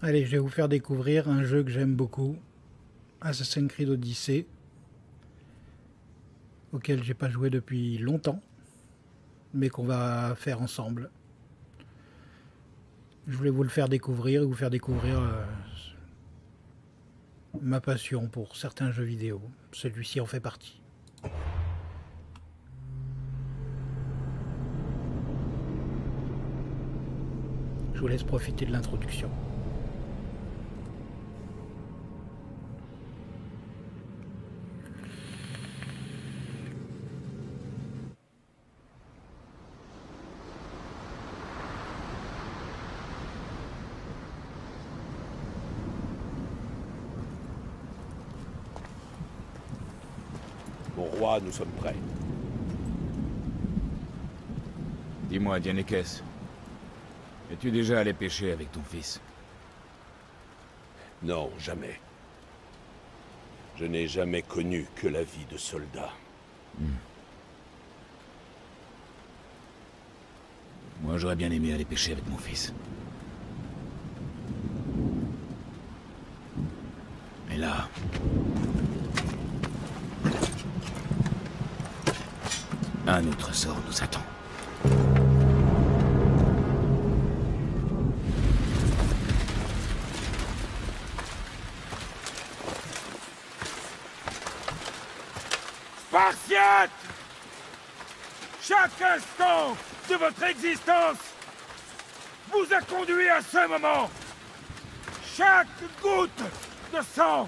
Allez, je vais vous faire découvrir un jeu que j'aime beaucoup, Assassin's Creed Odyssey, auquel j'ai pas joué depuis longtemps, mais qu'on va faire ensemble. Je voulais vous le faire découvrir et vous faire découvrir ma passion pour certains jeux vidéo. Celui-ci en fait partie. Je vous laisse profiter de l'introduction. Mon roi, nous sommes prêts. Dis-moi, Dianekes, es-tu déjà allé pêcher avec ton fils? Non, jamais. Je n'ai jamais connu que la vie de soldat. Moi, j'aurais bien aimé aller pêcher avec mon fils. Mais là... un autre sort nous attend. Spartiates! Chaque instant de votre existence vous a conduit à ce moment. Chaque goutte de sang,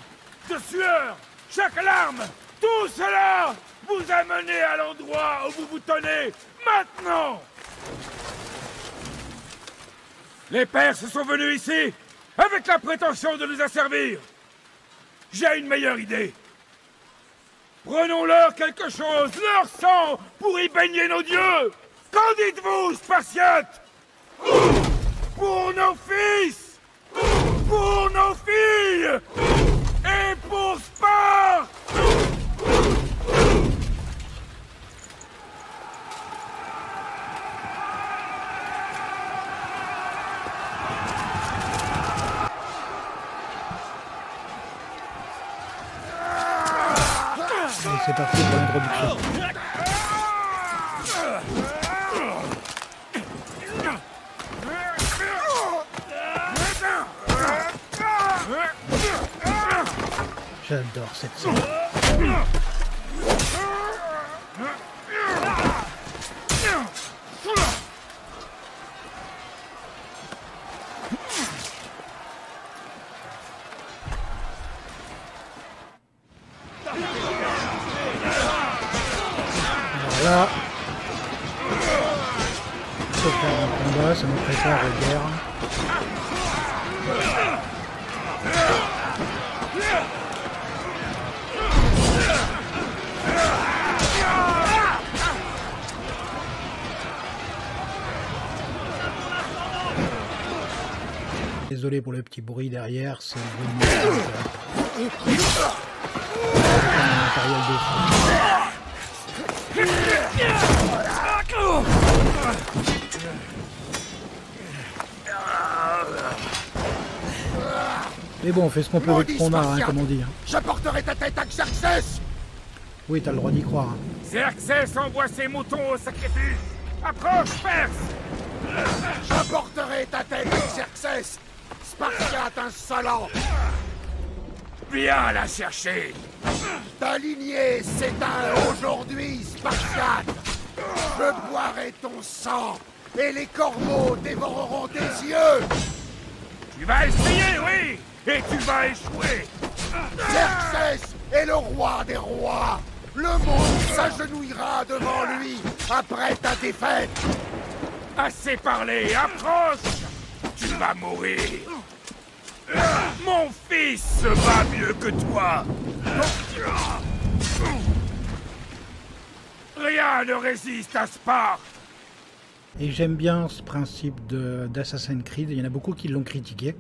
de sueur, chaque larme, tout cela vous a mené à l'endroit où vous vous tenez maintenant. Les Perses sont venus ici avec la prétention de nous asservir. J'ai une meilleure idée. Prenons-leur quelque chose, leur sang, pour y baigner nos dieux. Qu'en dites-vous, Spartiates? Pour nos fils, pour nos filles, et pour Sparte! Allez, c'est parti pour l'introduction. J'adore cette scène. Voilà. Faut faire un combat, ça me prépare aux guerres. Désolé pour le petit bruit derrière, c'est le bruit de matériel de fou. Mais bon, on fait ce qu'on peut avec ce qu'on a, hein, comme on dit. Hein. J'apporterai ta tête à Xerxès! Oui, t'as le droit d'y croire. Hein. Xerxès envoie ses moutons au sacrifice! Approche, Perse! J'apporterai ta tête, Xerxès! Spartiate insolent! Viens la chercher! Ta lignée s'éteint aujourd'hui, Spartiate! Je boirai ton sang, et les corbeaux dévoreront tes yeux! Tu vas essayer, oui! Et tu vas échouer! Xerxès est le roi des rois! Le monde s'agenouillera devant lui après ta défaite! Assez parlé, approche! Tu vas mourir! Mon fils se bat mieux que toi! Rien ne résiste à Sparte! Et j'aime bien ce principe d'Assassin's Creed, il y en a beaucoup qui l'ont critiqué.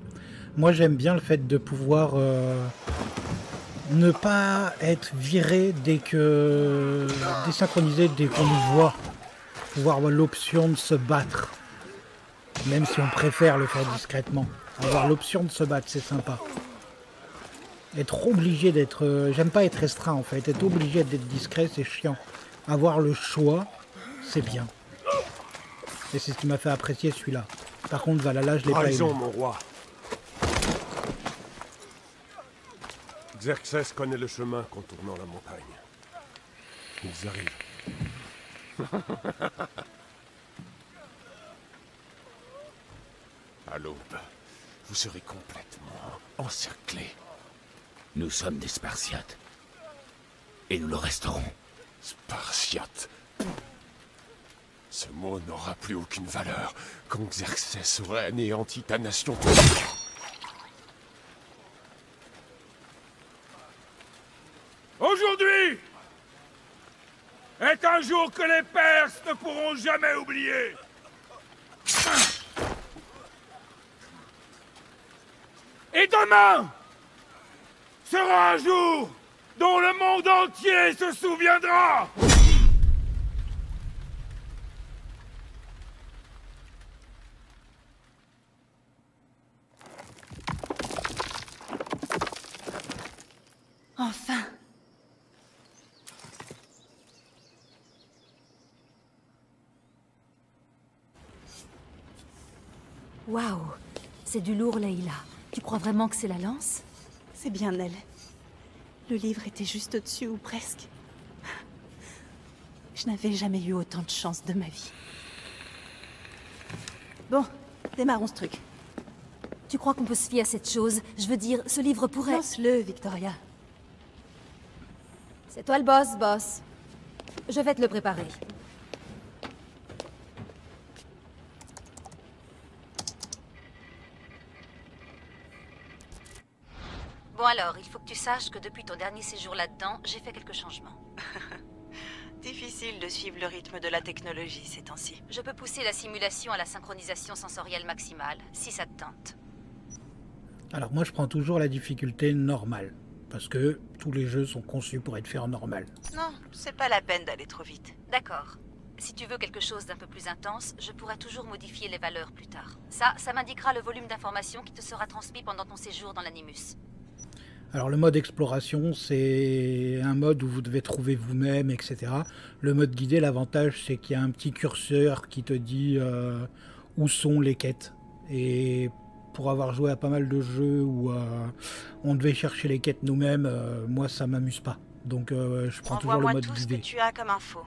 Moi j'aime bien le fait de pouvoir ne pas être viré dès que... désynchronisé dès qu'on nous voit. Pouvoir avoir l'option de se battre. Même si on préfère le faire discrètement. Avoir l'option de se battre, c'est sympa. Être obligé d'être... J'aime pas être restreint en fait. Être obligé d'être discret, c'est chiant. Avoir le choix, c'est bien. Et c'est ce qui m'a fait apprécier celui-là. Par contre, Valhalla, je l'ai pas aimé. Raison, mon roi. Xerxès connaît le chemin contournant la montagne. Ils arrivent. À l'aube, vous serez complètement encerclés. Nous sommes des Spartiates. Et nous le resterons. Spartiate. Ce mot n'aura plus aucune valeur quand Xerxès aurait anéanti ta nation. Aujourd'hui est un jour que les Perses ne pourront jamais oublier. Et demain sera un jour dont le monde entier se souviendra. Enfin! Waouh! C'est du lourd, Layla. Tu crois vraiment que c'est la lance? C'est bien elle. Le livre était juste au-dessus, ou presque. Je n'avais jamais eu autant de chance de ma vie. Bon, démarrons ce truc. Tu crois qu'on peut se fier à cette chose? Je veux dire, ce livre pourrait... Lance-le, Victoria. C'est toi le boss. Je vais te le préparer. Bon alors, il faut que tu saches que depuis ton dernier séjour là-dedans, j'ai fait quelques changements. Difficile de suivre le rythme de la technologie ces temps-ci. Je peux pousser la simulation à la synchronisation sensorielle maximale, si ça te tente. Alors moi je prends toujours la difficulté normale. Parce que tous les jeux sont conçus pour être faits en normal. Non, c'est pas la peine d'aller trop vite. D'accord. Si tu veux quelque chose d'un peu plus intense, je pourrai toujours modifier les valeurs plus tard. Ça m'indiquera le volume d'informations qui te sera transmis pendant ton séjour dans l'Animus. Alors le mode exploration, c'est un mode où vous devez trouver vous-même, etc. Le mode guidé, l'avantage, c'est qu'il y a un petit curseur qui te dit où sont les quêtes. Et pour avoir joué à pas mal de jeux où on devait chercher les quêtes nous-mêmes, moi ça m'amuse pas. Donc je prends toujours le mode guidé. Envoie-moi tout ce que tu as comme info.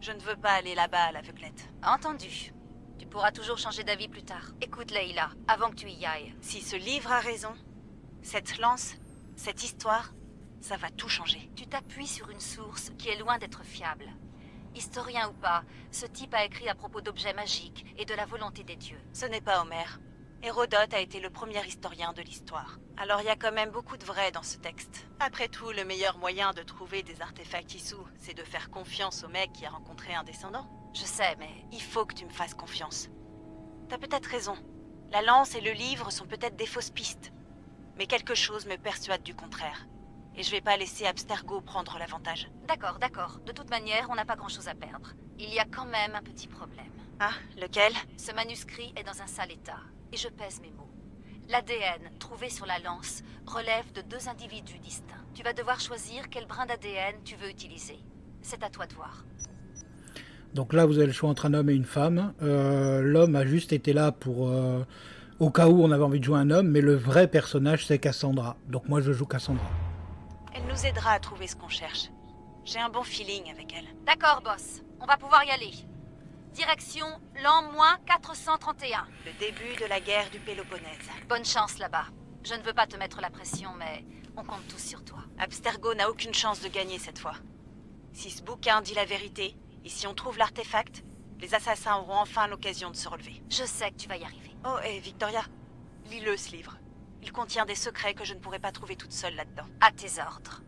Je ne veux pas aller là-bas à l'aveuglette. Entendu. Tu pourras toujours changer d'avis plus tard. Écoute Layla, avant que tu y ailles. Si ce livre a raison, cette lance, cette histoire, ça va tout changer. Tu t'appuies sur une source qui est loin d'être fiable. Historien ou pas, ce type a écrit à propos d'objets magiques et de la volonté des dieux. Ce n'est pas Homère. Hérodote a été le premier historien de l'histoire. Alors il y a quand même beaucoup de vrai dans ce texte. Après tout, le meilleur moyen de trouver des artefacts Issou, c'est de faire confiance au mec qui a rencontré un descendant. Je sais, mais... Il faut que tu me fasses confiance. T'as peut-être raison. La lance et le livre sont peut-être des fausses pistes. Mais quelque chose me persuade du contraire. Et je vais pas laisser Abstergo prendre l'avantage. D'accord. De toute manière, on n'a pas grand-chose à perdre. Il y a quand même un petit problème. Ah, lequel? Ce manuscrit est dans un sale état. Et je pèse mes mots. L'ADN trouvé sur la lance relève de 2 individus distincts. Tu vas devoir choisir quel brin d'ADN tu veux utiliser. C'est à toi de voir. Donc là, vous avez le choix entre un homme et une femme. L'homme a juste été là pour... au cas où on avait envie de jouer un homme, mais le vrai personnage, c'est Cassandra. Donc moi, je joue Cassandra. Elle nous aidera à trouver ce qu'on cherche. J'ai un bon feeling avec elle. D'accord, boss. On va pouvoir y aller. Direction l'an -431. Le début de la guerre du Péloponnèse. Bonne chance là-bas. Je ne veux pas te mettre la pression, mais on compte tous sur toi. Abstergo n'a aucune chance de gagner cette fois. Si ce bouquin dit la vérité, et si on trouve l'artefact, les assassins auront enfin l'occasion de se relever. Je sais que tu vas y arriver. Oh, et Victoria, lis-le ce livre. Il contient des secrets que je ne pourrais pas trouver toute seule là-dedans. À tes ordres.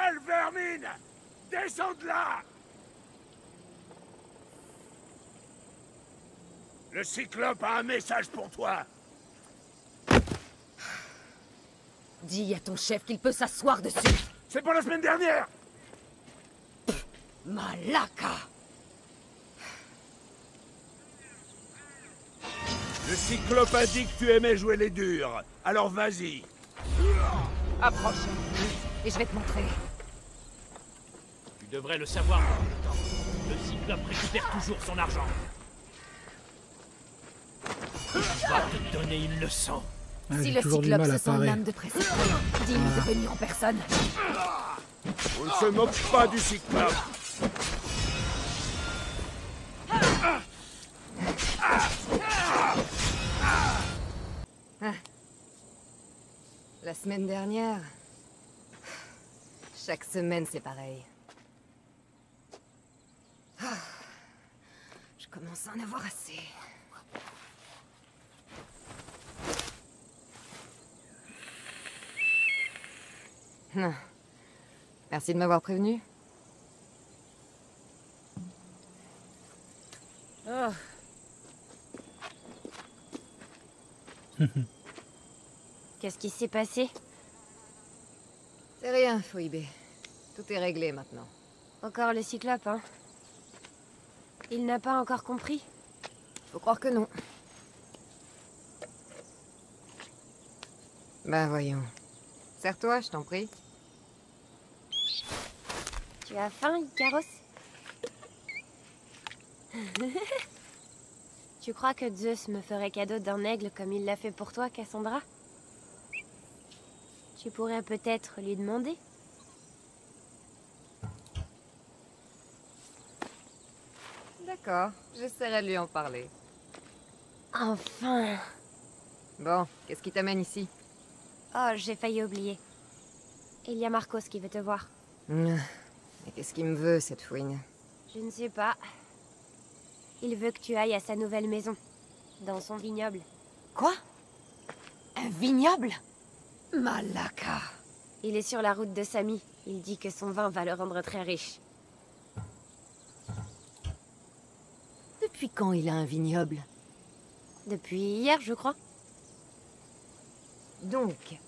Sale vermine! Descends de là! Le Cyclope a un message pour toi. Dis à ton chef qu'il peut s'asseoir dessus. C'est pour la semaine dernière! Malaka! Le Cyclope a dit que tu aimais jouer les durs. Alors vas-y. Approche, et je vais te montrer. Tu devrais le savoir en même temps. Le Cyclope récupère toujours son argent. Il va te donner une leçon. Ah, Si j'ai le toujours du Cyclope mal à se sent en parer. âme de précipiter, dis-lui de venir en personne. On ne se moque pas du Cyclope. La semaine dernière... Chaque semaine, c'est pareil. Je commence à en avoir assez. Merci de m'avoir prévenu. Oh. Qu'est-ce qui s'est passé? C'est rien, Phoebe. Tout est réglé maintenant. Encore le Cyclope, hein? Il n'a pas encore compris? Faut croire que non. Bah voyons. Serre-toi, je t'en prie. Tu as faim, Ikaros? Tu crois que Zeus me ferait cadeau d'un aigle comme il l'a fait pour toi, Cassandra? Tu pourrais peut-être lui demander? D'accord, j'essaierai de lui en parler. Enfin! Bon, qu'est-ce qui t'amène ici? Oh, j'ai failli oublier. Il y a Marcos qui veut te voir. Mais qu'est-ce qu'il me veut, cette fouine? Je ne sais pas. Il veut que tu ailles à sa nouvelle maison. Dans son vignoble. Quoi? Un vignoble? Malaka! Il est sur la route de Samy. Il dit que son vin va le rendre très riche. Depuis quand il a un vignoble? Depuis hier, je crois. Donc,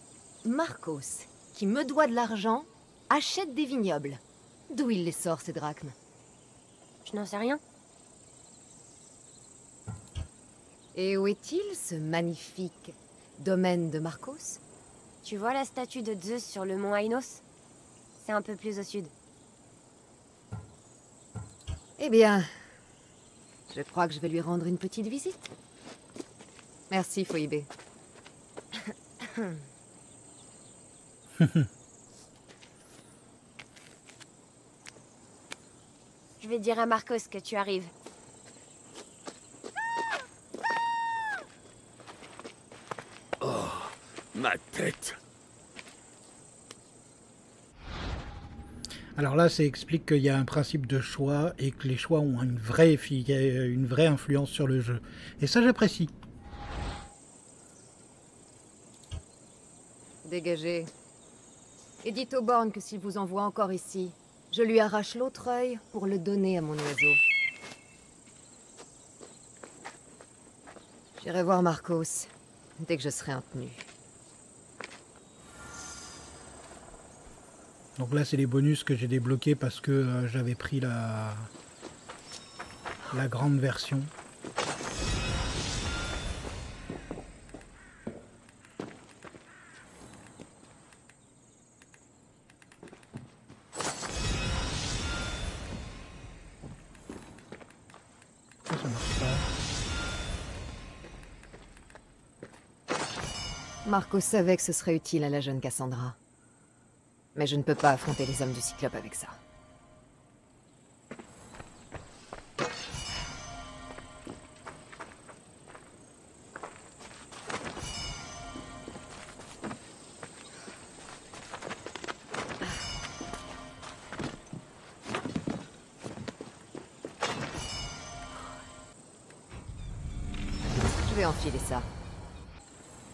Marcos, qui me doit de l'argent, achète des vignobles. D'où il les sort, ces drachmes? Je n'en sais rien. Et où est-il, ce magnifique domaine de Marcos? Tu vois la statue de Zeus sur le mont Ainos? C'est un peu plus au sud. Eh bien, je crois que je vais lui rendre une petite visite. Merci, Phoebe. Je vais dire à Marcos que tu arrives. Ma tête. Alors là, ça explique qu'il y a un principe de choix et que les choix ont une vraie influence sur le jeu. Et ça, j'apprécie. Dégagez. Et dites au Born que s'il vous envoie encore ici, je lui arrache l'autre œil pour le donner à mon oiseau. J'irai voir Marcos dès que je serai en tenue. Donc là, c'est les bonus que j'ai débloqués parce que j'avais pris la grande version. Ça marche pas. Marcos savait que ce serait utile à la jeune Cassandra. Mais je ne peux pas affronter les hommes du Cyclope avec ça. Je vais enfiler ça.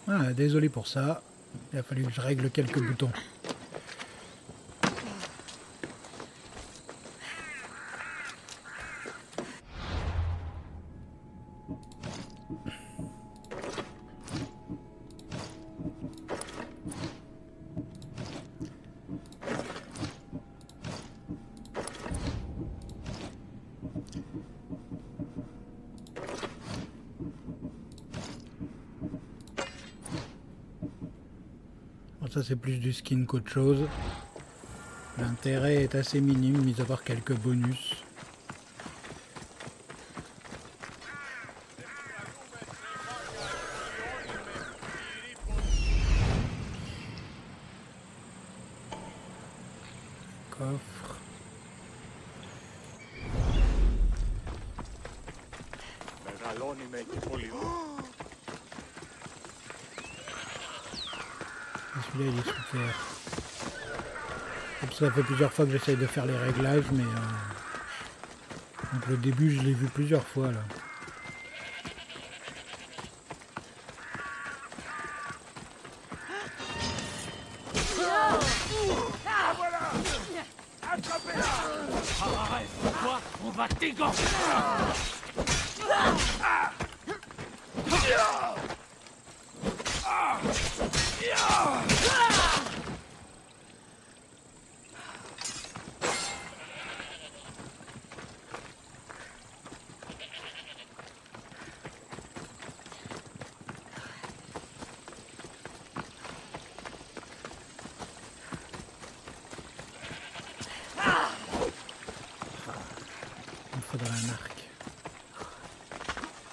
Ah, désolé pour ça. Il a fallu que je règle quelques boutons. ça c'est plus du skin qu'autre chose. L'intérêt est assez minime, mis à part quelques bonus. Coffre. Celui-là il est sous terre. Ça fait plusieurs fois que j'essaye de faire les réglages, mais donc le début je l'ai vu plusieurs fois là. Ah voilà! Attrapez-la! Arrête, toi, on va t'égorger!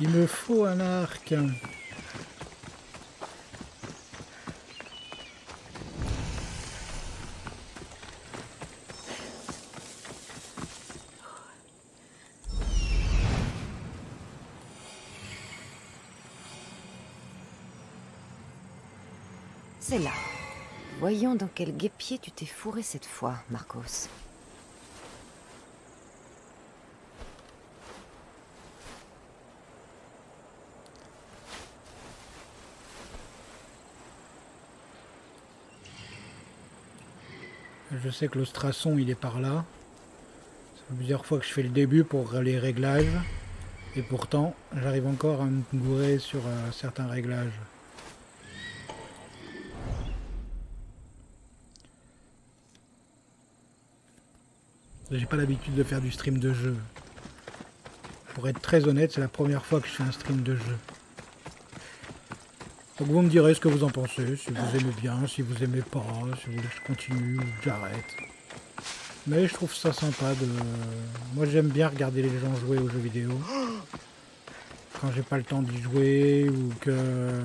Il me faut un arc. C'est là. Voyons dans quel guêpier tu t'es fourré cette fois, Marcos. Je sais que l'Ostrason il est par là. Ça fait plusieurs fois que je fais le début pour les réglages. Et pourtant, j'arrive encore à me gourer sur certains réglages. J'ai pas l'habitude de faire du stream de jeu. Pour être très honnête, c'est la première fois que je fais un stream de jeu. Donc vous me direz ce que vous en pensez, si vous aimez bien, si vous aimez pas, si vous voulez que je continue ou que j'arrête. Mais je trouve ça sympa de... Moi j'aime bien regarder les gens jouer aux jeux vidéo. Quand j'ai pas le temps d'y jouer ou que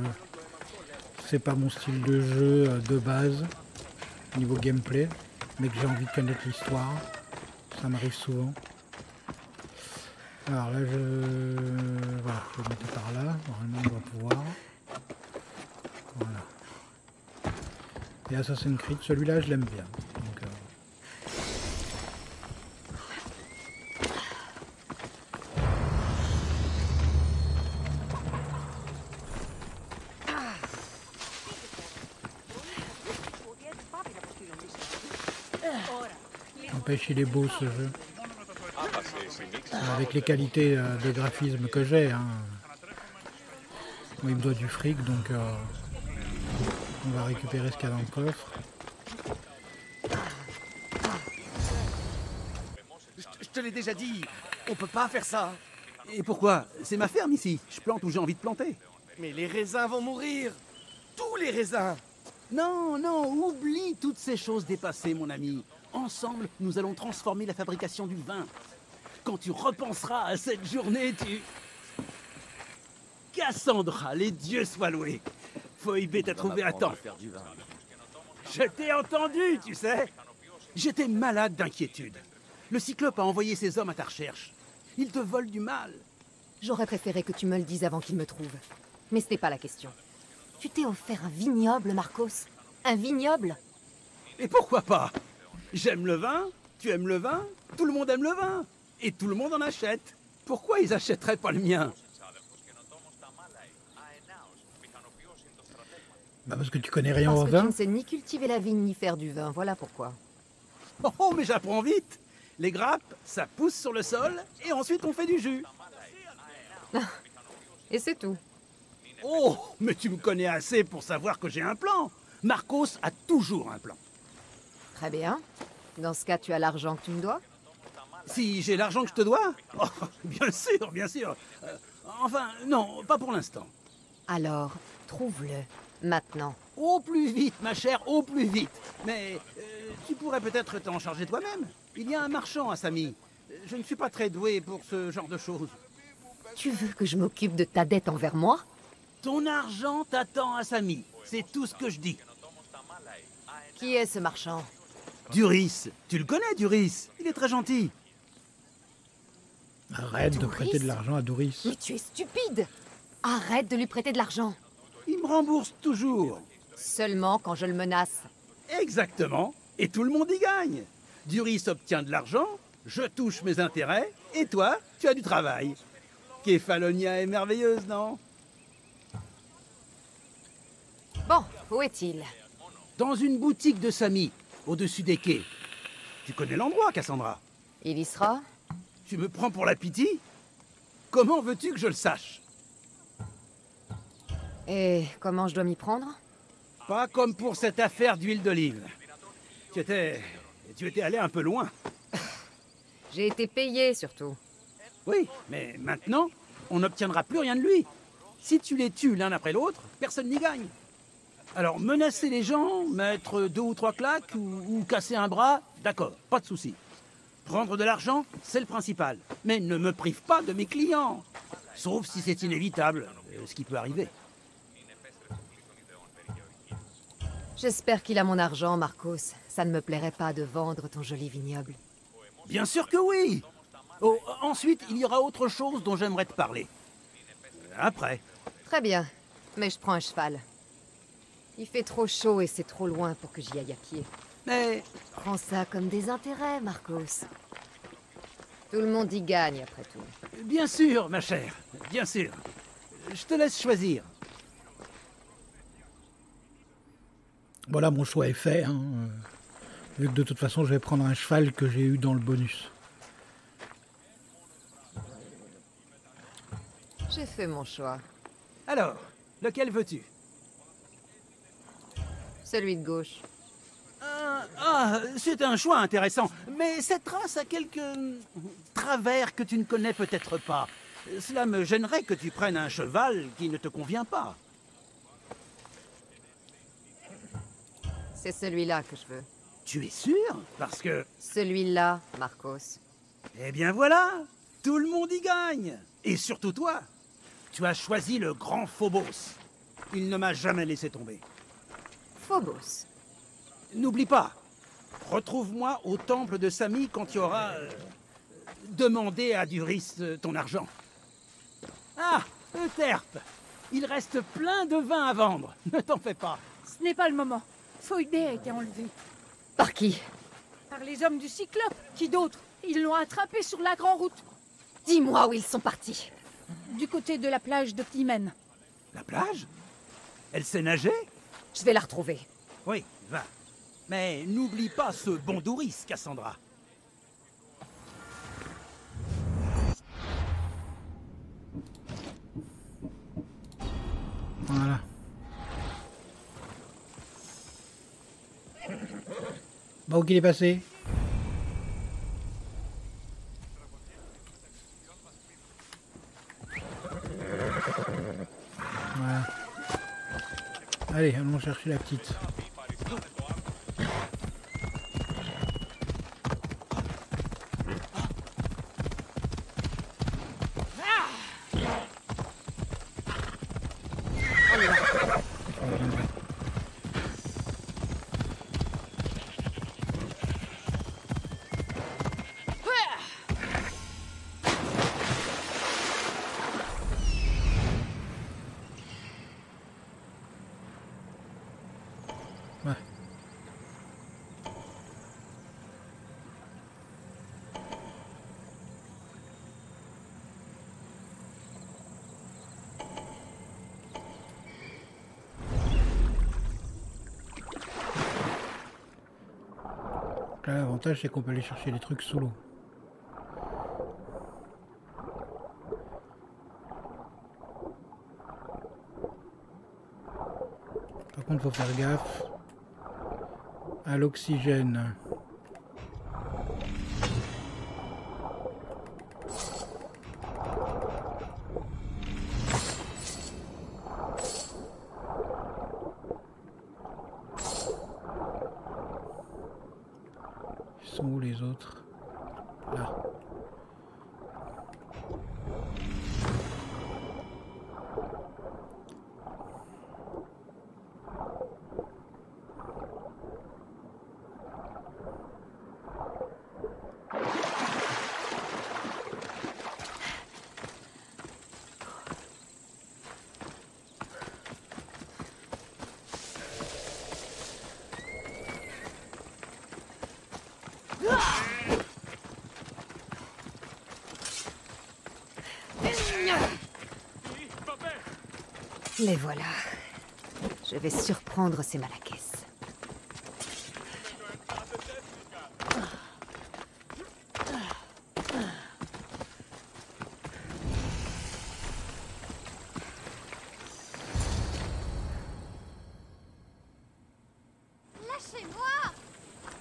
c'est pas mon style de jeu de base, niveau gameplay, mais que j'ai envie de connaître l'histoire. Ça m'arrive souvent. Alors là voilà, je vais le mettre par là, normalement on va pouvoir. Voilà. Et Assassin's Creed, celui-là je l'aime bien. Donc, n'empêche, il est beau ce jeu. Avec les qualités de graphisme que j'ai. Hein. Moi il me doit du fric donc... on va récupérer ce qu'il y a dans le coffre. Je te l'ai déjà dit, on peut pas faire ça. Et pourquoi? C'est ma ferme ici, je plante où j'ai envie de planter. Mais les raisins vont mourir! Tous les raisins! Non, non, oublie toutes ces choses dépassées, mon ami. Ensemble, nous allons transformer la fabrication du vin. Quand tu repenseras à cette journée, tu... Cassandra, les dieux soient loués. Phoebe t'a trouvé à temps. Je t'ai entendu, tu sais. J'étais malade d'inquiétude. Le Cyclope a envoyé ses hommes à ta recherche. Ils te volent du mal. J'aurais préféré que tu me le dises avant qu'il me trouve. Mais c'était pas la question. Tu t'es offert un vignoble, Marcos. Un vignoble? Et pourquoi pas? J'aime le vin, tu aimes le vin, tout le monde aime le vin. Et tout le monde en achète. Pourquoi ils achèteraient pas le mien? Bah parce que tu connais rien au au vin. Parce que tu ne sais ni cultiver la vigne ni faire du vin, voilà pourquoi. Oh, mais j'apprends vite. Les grappes, ça pousse sur le sol et ensuite on fait du jus. Et c'est tout. Oh, mais tu me connais assez pour savoir que j'ai un plan. Marcos a toujours un plan. Très bien. Dans ce cas, tu as l'argent que tu me dois? Si j'ai l'argent que je te dois? Oh, bien sûr, bien sûr. Enfin, non, pas pour l'instant. Alors, trouve-le. Maintenant. Au plus vite, ma chère, au plus vite. Mais tu pourrais peut-être t'en charger toi-même. Il y a un marchand à Samy. Je ne suis pas très doué pour ce genre de choses. Tu veux que je m'occupe de ta dette envers moi? Ton argent t'attend à Samy. C'est tout ce que je dis. Qui est ce marchand? Duris. Tu le connais, Duris? Il est très gentil. Arrête de prêter de l'argent à Duris. Mais tu es stupide! Arrête de lui prêter de l'argent. Il me rembourse toujours. Seulement quand je le menace. Exactement. Et tout le monde y gagne. Duris obtient de l'argent, je touche mes intérêts, et toi, tu as du travail. Kefalonia est merveilleuse, non? Bon, où est-il? Dans une boutique de Samy, au-dessus des quais. Tu connais l'endroit, Cassandra? Il y sera? Tu me prends pour la pitié? Comment veux-tu que je le sache? Et comment je dois m'y prendre? Pas comme pour cette affaire d'huile d'olive. Tu étais allé un peu loin. J'ai été payé, surtout. Oui, mais maintenant, on n'obtiendra plus rien de lui. Si tu les tues l'un après l'autre, personne n'y gagne. Alors, menacer les gens, mettre 2 ou 3 claques ou casser un bras, d'accord, pas de souci. Prendre de l'argent, c'est le principal. Mais ne me prive pas de mes clients. Sauf si c'est inévitable, ce qui peut arriver. J'espère qu'il a mon argent, Marcos. Ça ne me plairait pas de vendre ton joli vignoble. Bien sûr que oui! Oh, ensuite, il y aura autre chose dont j'aimerais te parler. Après. Très bien, mais je prends un cheval. Il fait trop chaud et c'est trop loin pour que j'y aille à pied. Mais... Prends ça comme des intérêts, Marcos. Tout le monde y gagne, après tout. Bien sûr, ma chère, bien sûr. Je te laisse choisir. Voilà, mon choix est fait. Hein. Vu que de toute façon, je vais prendre un cheval que j'ai eu dans le bonus. J'ai fait mon choix. Alors, lequel veux-tu? Celui de gauche. C'est un choix intéressant. Mais cette race a quelques travers que tu ne connais peut-être pas. Cela me gênerait que tu prennes un cheval qui ne te convient pas. C'est celui-là que je veux. Tu es sûr? Parce que... Celui-là, Marcos. Eh bien voilà! Tout le monde y gagne! Et surtout toi! Tu as choisi le grand Phobos. Il ne m'a jamais laissé tomber. Phobos? N'oublie pas, retrouve-moi au temple de Samy quand tu auras demandé à Duris ton argent. Ah, Euterpe, il reste plein de vin à vendre, ne t'en fais pas. Ce n'est pas le moment. Phoebé a été enlevé. Par qui? Par les hommes du Cyclope. Qui d'autre? Ils l'ont attrapé sur la grande route. Dis-moi où ils sont partis. Du côté de la plage de Climène. La plage? Elle sait nager? Je vais la retrouver. Oui, va. Mais n'oublie pas ce bon Duris, Cassandra. Voilà. Bon, qu'il est passé? Voilà. Allez, allons chercher la petite. Là, l'avantage, c'est qu'on peut aller chercher les trucs sous l'eau. Par contre, faut faire gaffe à l'oxygène. sont où les autres? Là. Les voilà. Je vais surprendre ces Malakès. Lâchez-moi!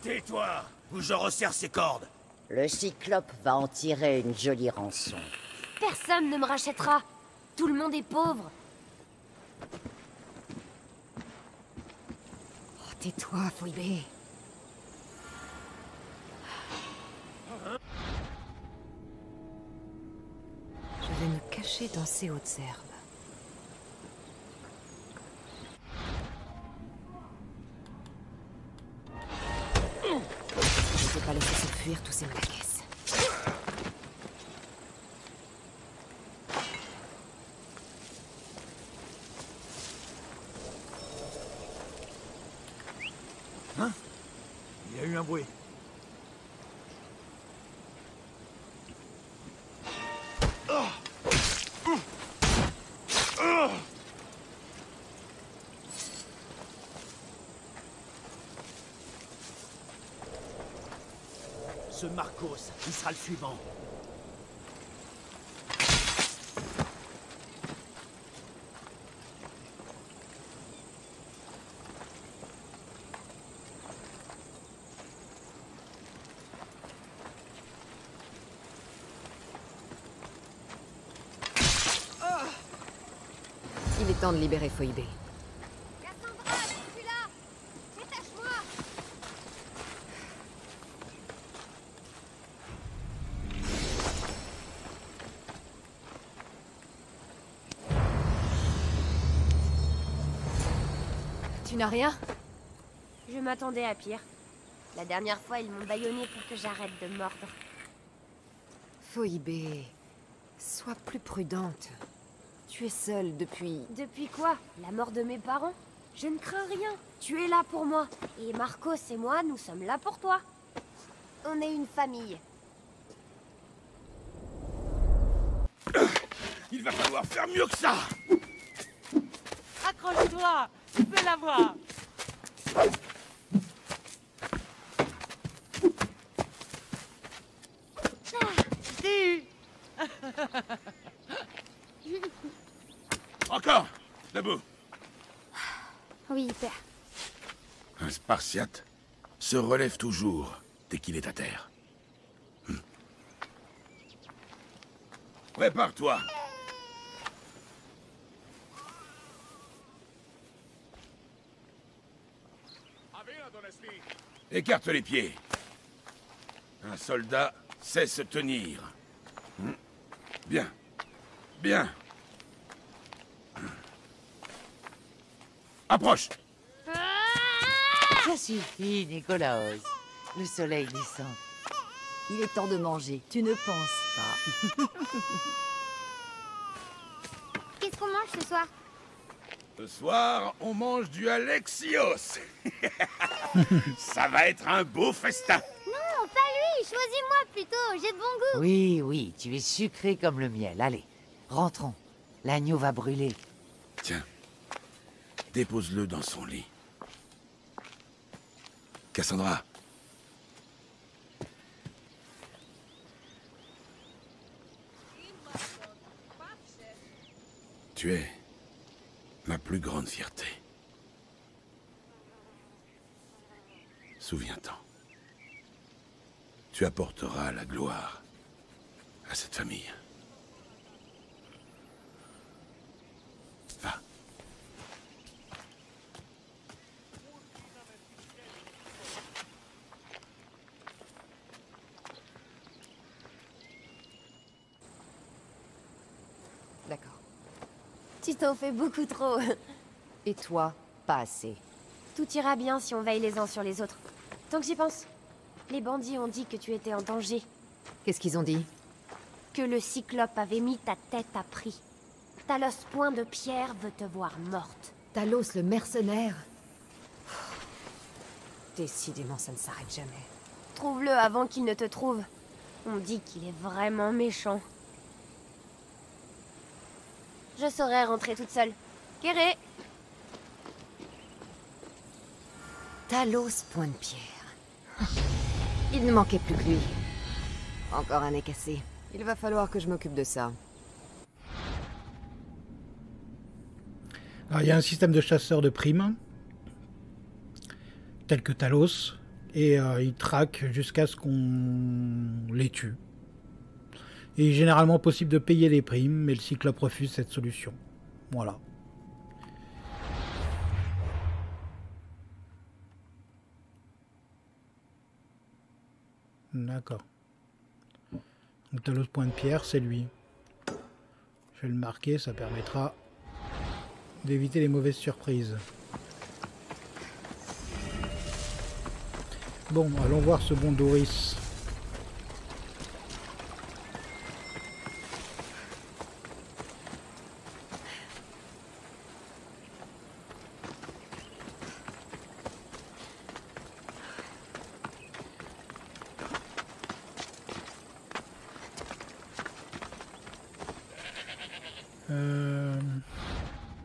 Tais-toi, ou je resserre ses cordes. Le Cyclope va en tirer une jolie rançon. Personne ne me rachètera. Tout le monde est pauvre. Oh, tais-toi, Phoebe. Je vais me cacher dans ces hautes herbes. Je ne peux pas laisser s'enfuir tous ces Malakès. Hein? Il y a eu un bruit. Ce Marcos, il sera le suivant. Il est temps de libérer Phoebe. Cassandra, je suis là! Détache-moi! Tu n'as rien? Je m'attendais à pire. La dernière fois, ils m'ont bâillonné pour que j'arrête de mordre. Phoebe, sois plus prudente. Tu es seule depuis... Depuis quoi? La mort de mes parents? Je ne crains rien. Tu es là pour moi. Et Marcos et moi, nous sommes là pour toi. On est une famille. Il va falloir faire mieux que ça! Accroche-toi, tu peux l'avoir. Encore! Debout! Oui, père. Un Spartiate se relève toujours dès qu'il est à terre. Prépare-toi! Écarte les pieds. Un soldat sait se tenir. Bien. Bien. Approche! Ça suffit, Nicolaos. Le soleil descend. Il est temps de manger, tu ne penses pas. Qu'est-ce qu'on mange ce soir? Ce soir, on mange du Alexios. Ça va être un beau festin. Non, pas lui. Choisis-moi plutôt. J'ai de bon goût. Oui, oui, tu es sucré comme le miel. Allez, rentrons. L'agneau va brûler. Tiens, dépose-le dans son lit. Cassandra. Tu es ma plus grande fierté. Souviens-t'en. Tu apporteras la gloire à cette famille. Va. Tu t'en fais beaucoup trop. Et toi, pas assez. Tout ira bien si on veille les uns sur les autres. Tant que j'y pense. Les bandits ont dit que tu étais en danger. Qu'est-ce qu'ils ont dit? Que le Cyclope avait mis ta tête à prix. Talos Point de Pierre veut te voir morte. Talos le mercenaire. Décidément, ça ne s'arrête jamais. Trouve-le avant qu'il ne te trouve. On dit qu'il est vraiment méchant. Je saurais rentrer toute seule. Kéré! Talos Point de Pierre. Il ne manquait plus que lui. Encore un nez cassé. Il va falloir que je m'occupe de ça. Alors, il y a un système de chasseurs de primes, tel que Talos, et ils traquent jusqu'à ce qu'on les tue. Il est généralement possible de payer les primes, mais le Cyclope refuse cette solution. Voilà. D'accord. Donc Talos Point de Pierre, c'est lui. Je vais le marquer, ça permettra d'éviter les mauvaises surprises. Bon, allons voir ce bon Doris.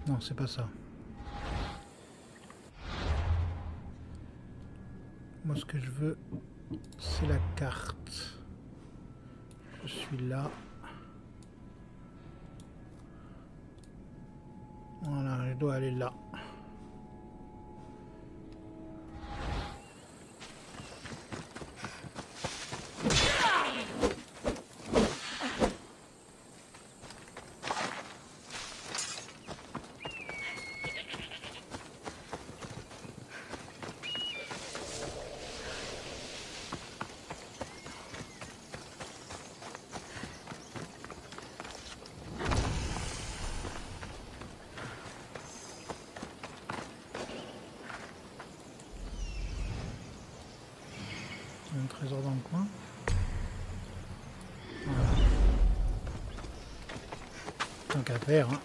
Non, c'est pas ça. Moi, ce que je veux, c'est la carte. Je suis là. Voilà, je dois aller là. Un trésor dans le coin. Voilà. Tant qu'à faire, hein.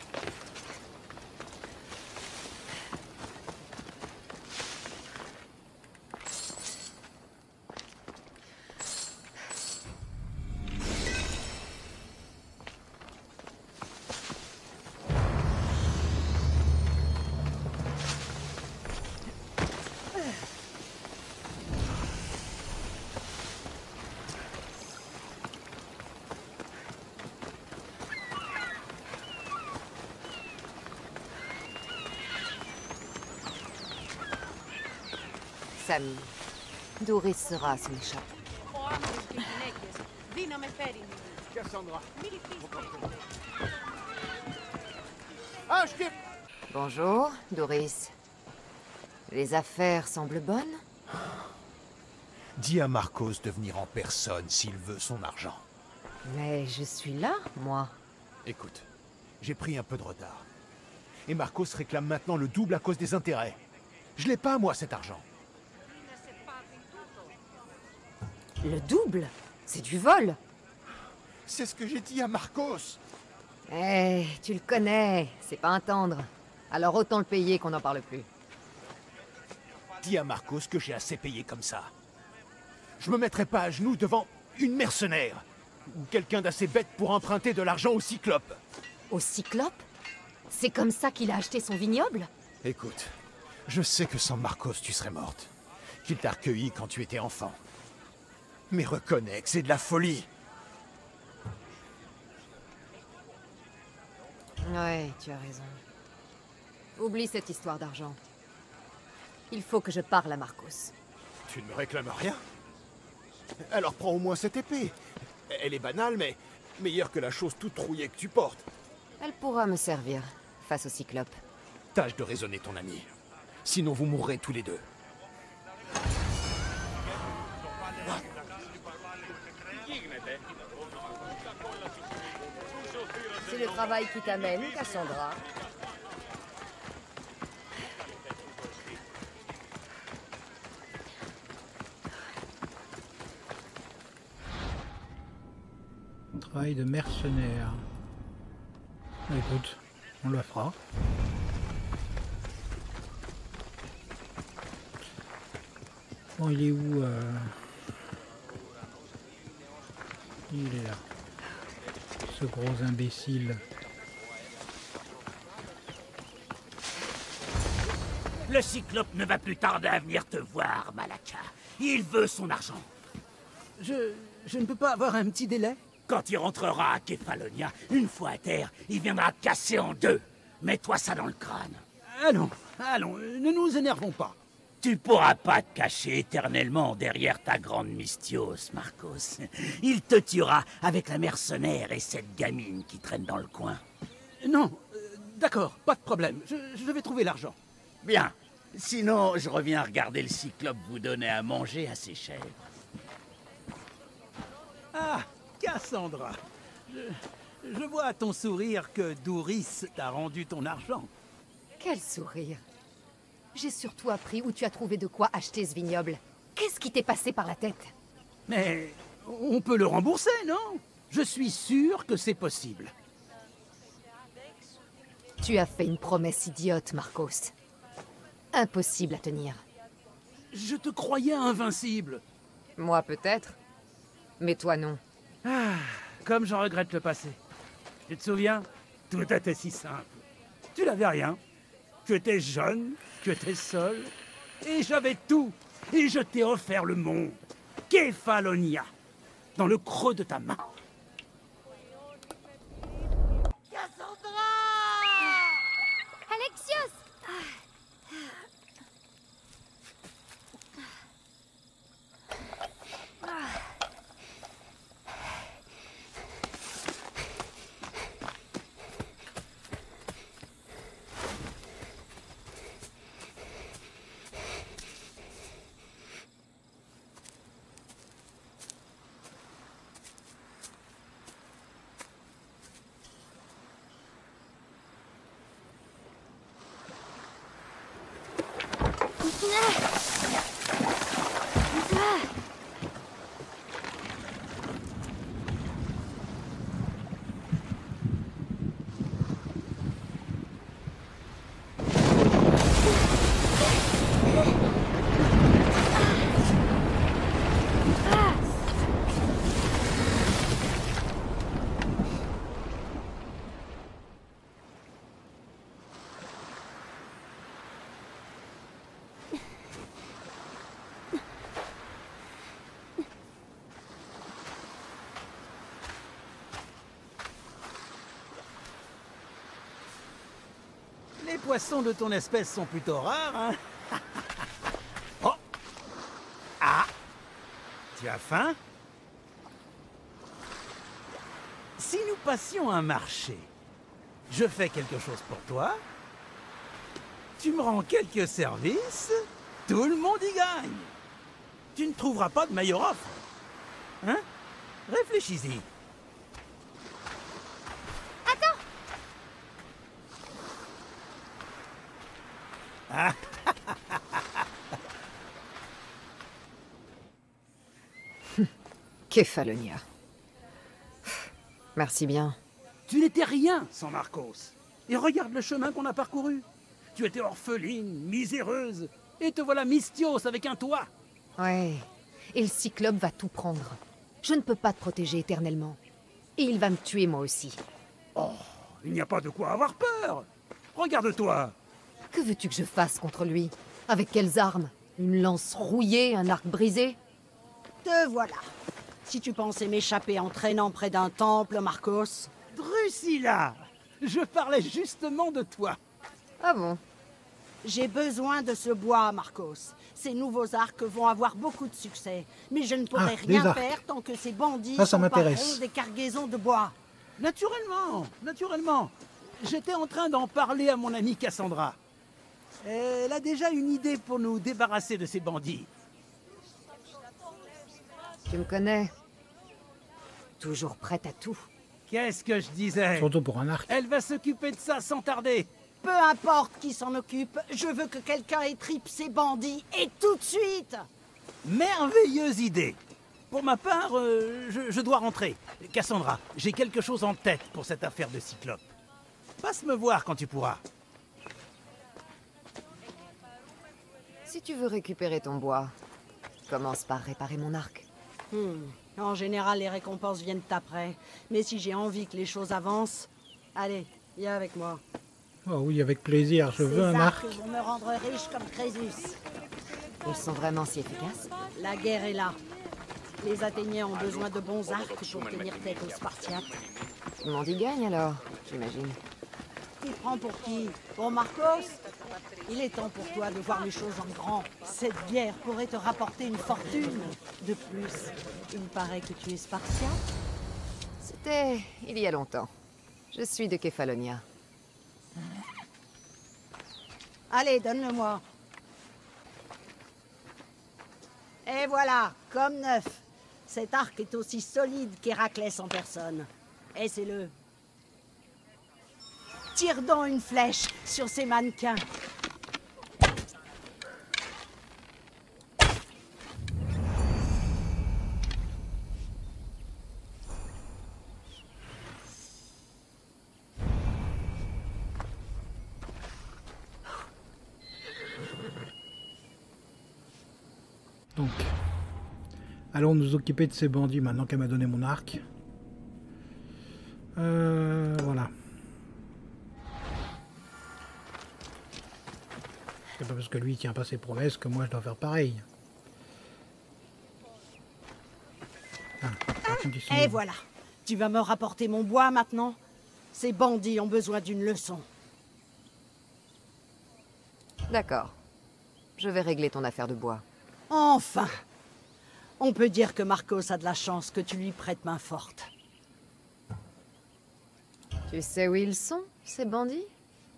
Samy, Doris sera son échappe. Cassandra. Bonjour, Doris. Les affaires semblent bonnes? Dis à Marcos de venir en personne s'il veut son argent. Mais je suis là, moi. Écoute, j'ai pris un peu de retard. Et Marcos réclame maintenant le double à cause des intérêts. Je l'ai pas, moi, cet argent. Le double? C'est du vol. C'est ce que j'ai dit à Marcos. Eh, tu le connais, c'est pas un tendre. Alors autant le payer qu'on n'en parle plus. Dis à Marcos que j'ai assez payé comme ça. Je me mettrai pas à genoux devant une mercenaire. Ou quelqu'un d'assez bête pour emprunter de l'argent au Cyclope. Au Cyclope? C'est comme ça qu'il a acheté son vignoble? Écoute, je sais que sans Marcos tu serais morte. Qu'il t'a recueilli quand tu étais enfant. Mais reconnais que c'est de la folie. Ouais, tu as raison. Oublie cette histoire d'argent. Il faut que je parle à Marcos. Tu ne me réclames rien? Alors prends au moins cette épée. Elle est banale, mais meilleure que la chose toute trouillée que tu portes. Elle pourra me servir face au Cyclope. Tâche de raisonner ton ami. Sinon vous mourrez tous les deux. C'est le travail qui t'amène, Cassandra. travail de mercenaire. Écoute, on le fera. Bon, il est où Il est là. Ce gros imbécile. Le Cyclope ne va plus tarder à venir te voir, Malaka. Il veut son argent. Je ne peux pas avoir un petit délai? Quand il rentrera à Kefalonia, une fois à terre, il viendra te casser en deux. Mets-toi ça dans le crâne. Allons, ne nous énervons pas. Tu pourras pas te cacher éternellement derrière ta grande Mystios, Marcos. Il te tuera avec la mercenaire et cette gamine qui traîne dans le coin. Non, d'accord, pas de problème. Je vais trouver l'argent. Bien. Sinon, je reviens regarder le Cyclope vous donner à manger à ses chèvres. Ah, Cassandra. Je vois à ton sourire que Douris t'a rendu ton argent. Quel sourire. J'ai surtout appris où tu as trouvé de quoi acheter ce vignoble. Qu'est-ce qui t'est passé par la tête? Mais on peut le rembourser, non? Je suis sûr que c'est possible. Tu as fait une promesse idiote, Marcos. Impossible à tenir. Je te croyais invincible. Moi peut-être, mais toi non. Ah, comme j'en regrette le passé. Tu te souviens? Tout était si simple. Tu n'avais rien. Tu étais jeune, tu étais seul, et j'avais tout. Et je t'ai offert le monde. Kefalonia, dans le creux de ta main. Cassandra! Alexios! Les poissons de ton espèce sont plutôt rares, hein? Oh! Ah! Tu as faim? Si nous passions un marché, je fais quelque chose pour toi, tu me rends quelques services, tout le monde y gagne. Tu ne trouveras pas de meilleure offre. Hein? Réfléchis-y. Ah. Kefalonia. Merci bien. Tu n'étais rien sans Marcos. Et regarde le chemin qu'on a parcouru. Tu étais orpheline, miséreuse, et te voilà Mystios avec un toit. Ouais. Et le Cyclope va tout prendre. Je ne peux pas te protéger éternellement. Et il va me tuer moi aussi. Oh, il n'y a pas de quoi avoir peur. Regarde-toi. Que veux-tu que je fasse contre lui? Avec quelles armes? Une lance rouillée, un arc brisé? Te voilà. Si tu pensais m'échapper en traînant près d'un temple, Marcos... Drusilla! Je parlais justement de toi. Ah bon? J'ai besoin de ce bois, Marcos. Ces nouveaux arcs vont avoir beaucoup de succès. Mais je ne pourrai rien faire tant que ces bandits s'empareront des cargaisons de bois. Naturellement, naturellement. J'étais en train d'en parler à mon amie Cassandra. Elle a déjà une idée pour nous débarrasser de ces bandits. Tu me connais. Toujours prête à tout. Qu'est-ce que je disais? Surtout pour un arc. Elle va s'occuper de ça sans tarder. Peu importe qui s'en occupe, je veux que quelqu'un étripe ces bandits, et tout de suite! Merveilleuse idée. Pour ma part, je dois rentrer. Cassandra, j'ai quelque chose en tête pour cette affaire de Cyclope. Passe me voir quand tu pourras. Si tu veux récupérer ton bois, commence par réparer mon arc. En général, les récompenses viennent après. Mais si j'ai envie que les choses avancent, allez, viens avec moi. Oh oui, avec plaisir, je veux un arc. Ces arcs vont me rendre riche comme Crésus. Ils sont vraiment si efficaces? La guerre est là. Les Athéniens ont besoin de bons arcs pour tenir tête aux Spartiates. Mandy gagne alors, j'imagine. Tu prends pour qui? Pour Marcos? Il est temps pour toi de voir les choses en grand. Cette guerre pourrait te rapporter une fortune. De plus, il paraît que tu es Spartiate. C'était il y a longtemps. Je suis de Kefalonia. Allez, donne-le-moi. Et voilà, comme neuf. Cet arc est aussi solide qu'Héraclès en personne. Essaie-le. Tire donc une flèche sur ces mannequins. Donc, allons nous occuper de ces bandits maintenant qu'elle m'a donné mon arc. Voilà. C'est pas parce que lui tient pas ses promesses que moi je dois faire pareil. Et voilà. Tu vas me rapporter mon bois maintenant? Ces bandits ont besoin d'une leçon. D'accord. Je vais régler ton affaire de bois. Enfin! On peut dire que Marcos a de la chance que tu lui prêtes main forte. Tu sais où ils sont, ces bandits?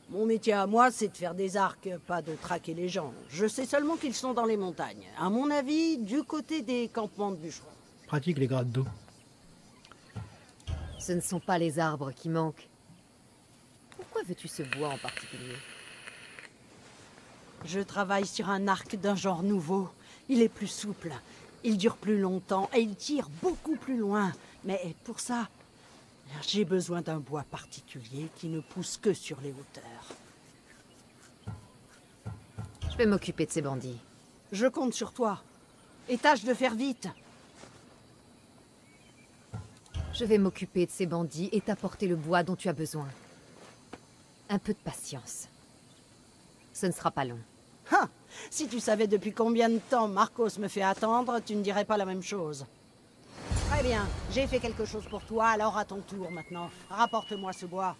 Mon métier à moi, c'est de faire des arcs, pas de traquer les gens. Je sais seulement qu'ils sont dans les montagnes. À mon avis, du côté des campements de bûcherons. Pratique les grades d'eau. Ce ne sont pas les arbres qui manquent. Pourquoi veux-tu ce bois en particulier? Je travaille sur un arc d'un genre nouveau. Il est plus souple, il dure plus longtemps et il tire beaucoup plus loin. Mais pour ça, j'ai besoin d'un bois particulier qui ne pousse que sur les hauteurs. Je vais m'occuper de ces bandits. Je compte sur toi. Et tâche de faire vite. Je vais m'occuper de ces bandits et t'apporter le bois dont tu as besoin. Un peu de patience. Ce ne sera pas long. Ah, si tu savais depuis combien de temps Marcos me fait attendre, tu ne dirais pas la même chose. Très bien, j'ai fait quelque chose pour toi, alors à ton tour maintenant. Rapporte-moi ce bois.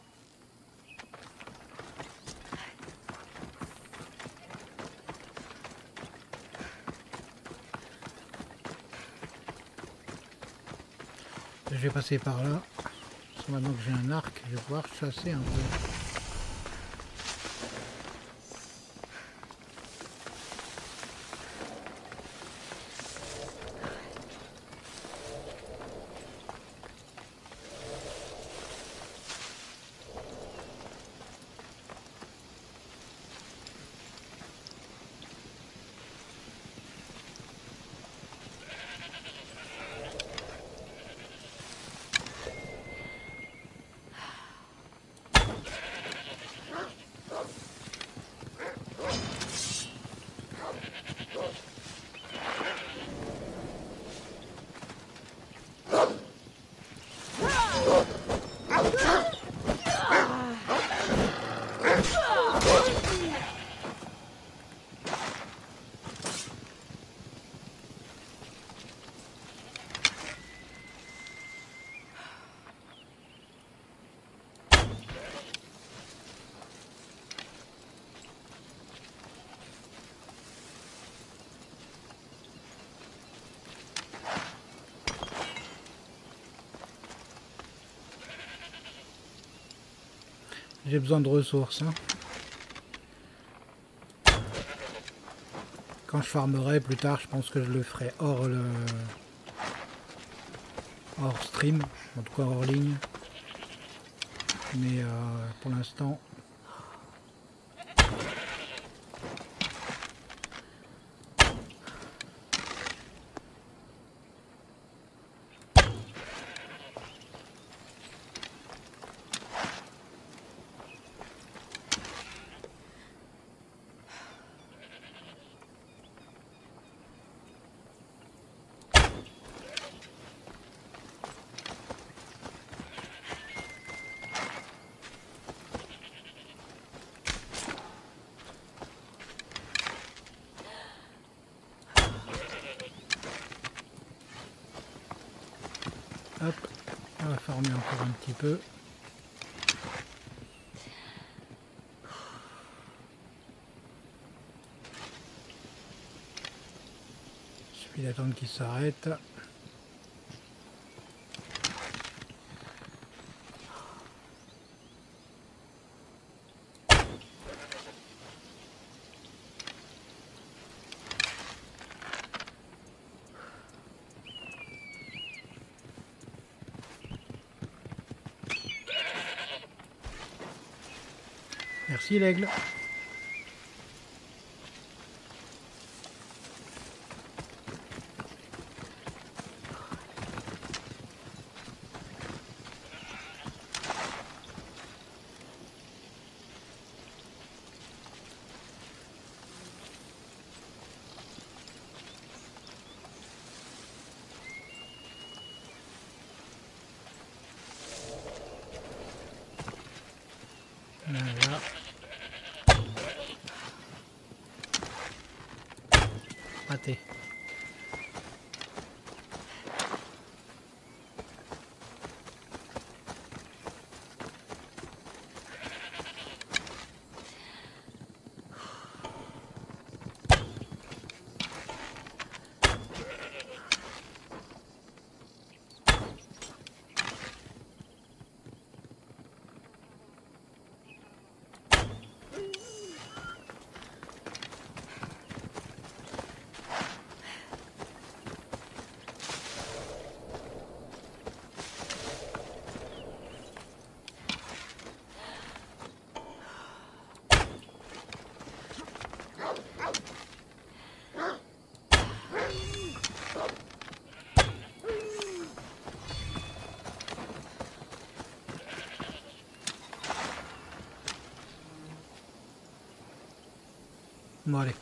Je vais passer par là. Parce que maintenant que j'ai un arc, je vais pouvoir chasser un peu. J'ai besoin de ressources. Hein. Quand je farmerai plus tard, je pense que je le ferai hors stream, en tout cas hors ligne. Mais pour l'instant... farmer encore un petit peu. Il suffit d'attendre qu'il s'arrête. Merci l'aigle. Voilà. Raté. Bon allez.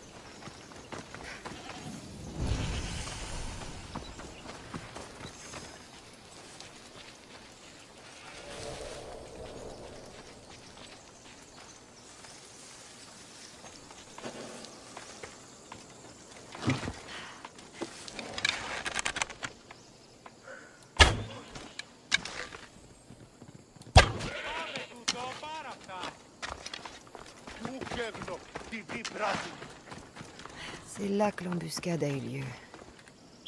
C'est là que l'embuscade a eu lieu.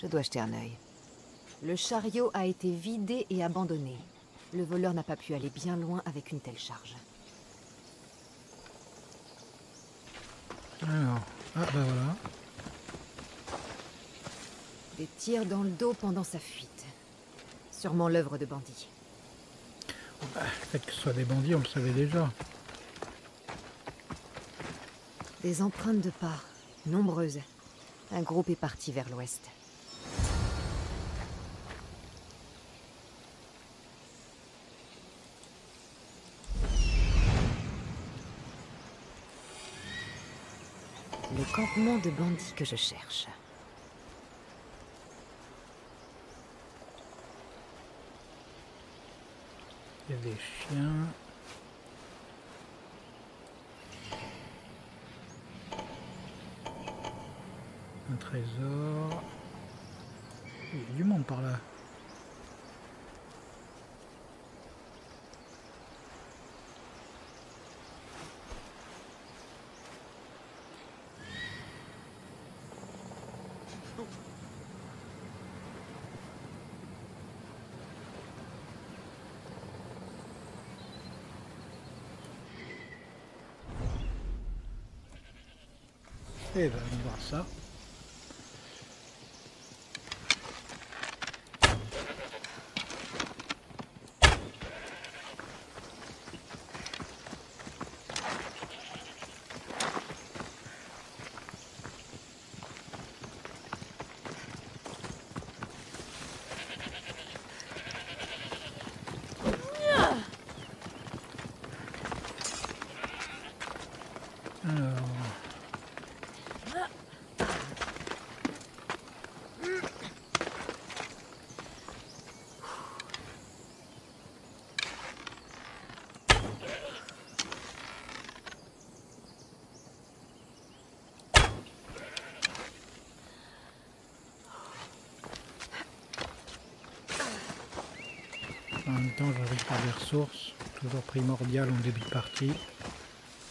Je dois jeter un œil. Le chariot a été vidé et abandonné. Le voleur n'a pas pu aller bien loin avec une telle charge. Alors, ah bah voilà. Des tirs dans le dos pendant sa fuite. Sûrement l'œuvre de bandits. Bah, le fait que ce soit des bandits, on le savait déjà. Des empreintes de pas, nombreuses. Un groupe est parti vers l'ouest. Le campement de bandits que je cherche. Il y a des chiens. Un trésor. Il y a du monde par là. Et ben, on va voir ça. ressources, toujours primordial en début de partie,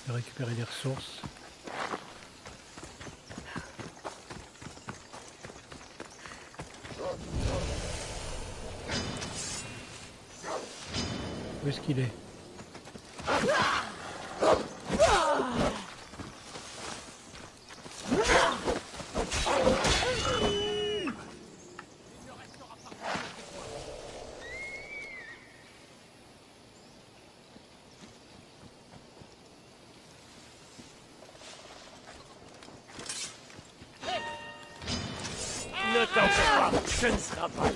de récupérer des ressources. Où est-ce qu'il est? Ne t'en fais pas, ce ne sera pas long.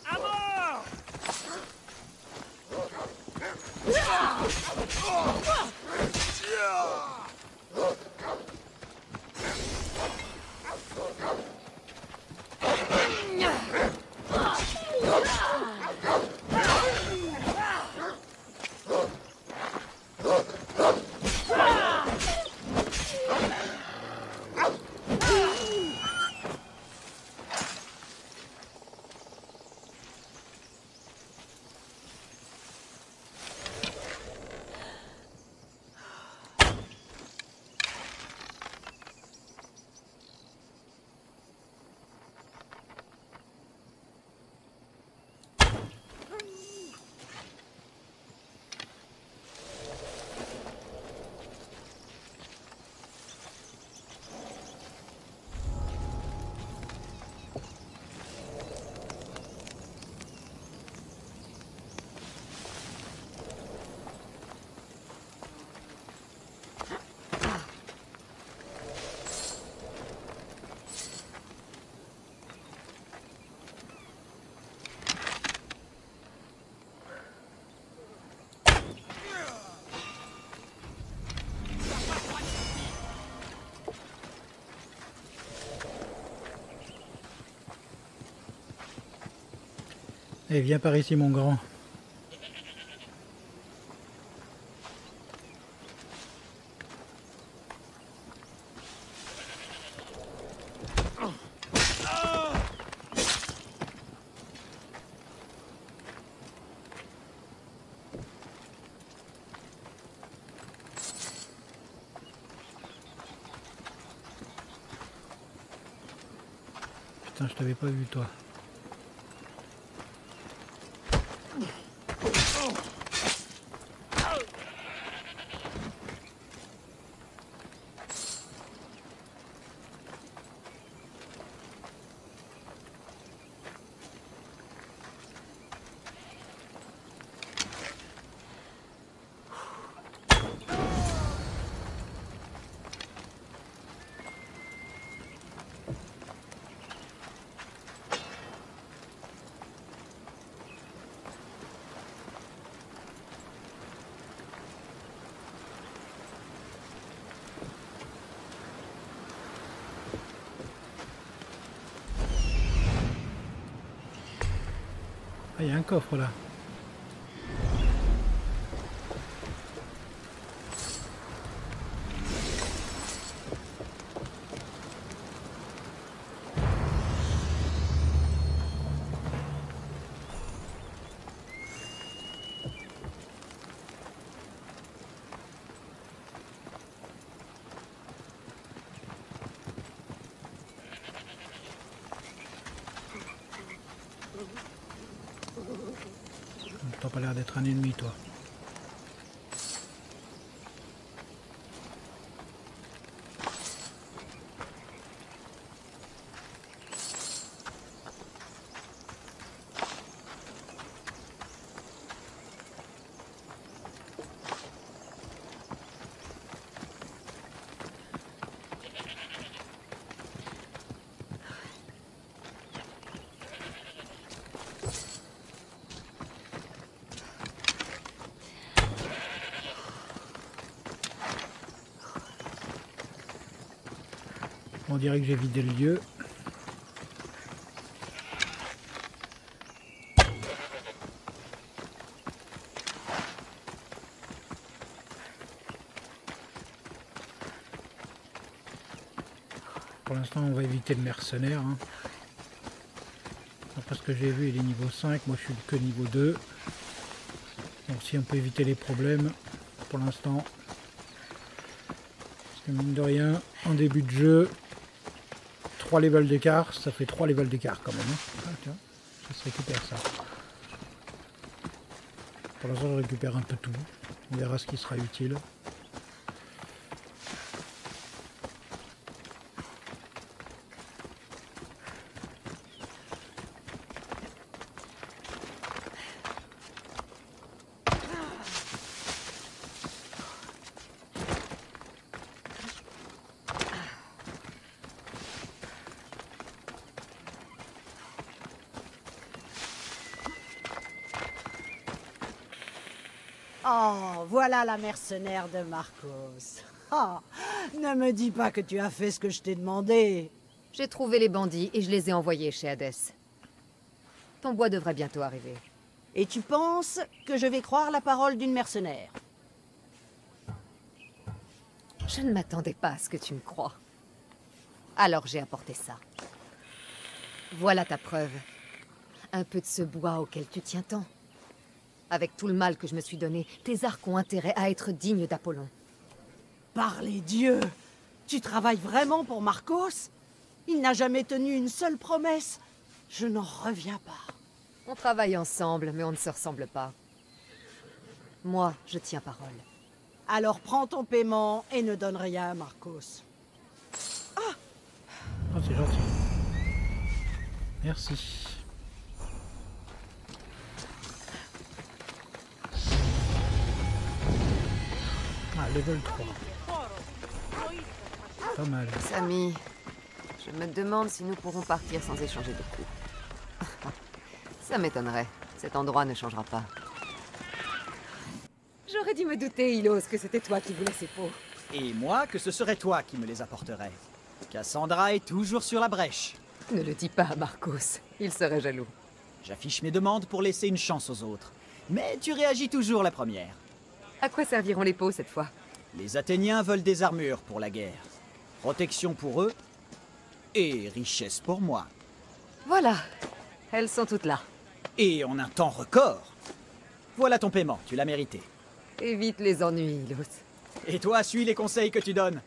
À mort! Eh, viens par ici, mon grand. Putain, je t'avais pas vu, toi. Ah, il y a un coffre là. T'as pas l'air d'être un ennemi, toi. On dirait que j'ai vidé le lieu. Pour l'instant, on va éviter le mercenaire. Hein. D'après ce que j'ai vu, il est niveau 5, moi je suis que niveau 2. Donc si on peut éviter les problèmes pour l'instant. Parce que mine de rien, en début de jeu, 3 levels d'écart, ça fait 3 levels d'écart quand même. Hein. Ah, tiens, ça se récupère ça. Pour l'instant je récupère un peu tout. On verra ce qui sera utile. Oh, voilà la mercenaire de Marcos. Oh, ne me dis pas que tu as fait ce que je t'ai demandé. J'ai trouvé les bandits et je les ai envoyés chez Hades. Ton bois devrait bientôt arriver. Et tu penses que je vais croire la parole d'une mercenaire? Je ne m'attendais pas à ce que tu me crois. Alors j'ai apporté ça. Voilà ta preuve. Un peu de ce bois auquel tu tiens tant. Avec tout le mal que je me suis donné, tes arcs ont intérêt à être dignes d'Apollon. Par les dieux! Tu travailles vraiment pour Marcos? Il n'a jamais tenu une seule promesse. Je n'en reviens pas. On travaille ensemble, mais on ne se ressemble pas. Moi, je tiens parole. Alors prends ton paiement et ne donne rien à Marcos. Oh, c'est gentil. Merci. Ah, level 3. Pas mal. Samy, je me demande si nous pourrons partir sans échanger de coups. Ça m'étonnerait. Cet endroit ne changera pas. J'aurais dû me douter, Ilos, que c'était toi qui voulais ces pots. Et moi, que ce serait toi qui me les apporterais. Cassandra est toujours sur la brèche. Ne le dis pas à Marcos. Il serait jaloux. J'affiche mes demandes pour laisser une chance aux autres. Mais tu réagis toujours la première. À quoi serviront les pots cette fois? Les Athéniens veulent des armures pour la guerre. Protection pour eux. Et richesse pour moi. Voilà. Elles sont toutes là. Et en un temps record. Voilà ton paiement, tu l'as mérité. Évite les ennuis, Ilos. Et toi, suis les conseils que tu donnes.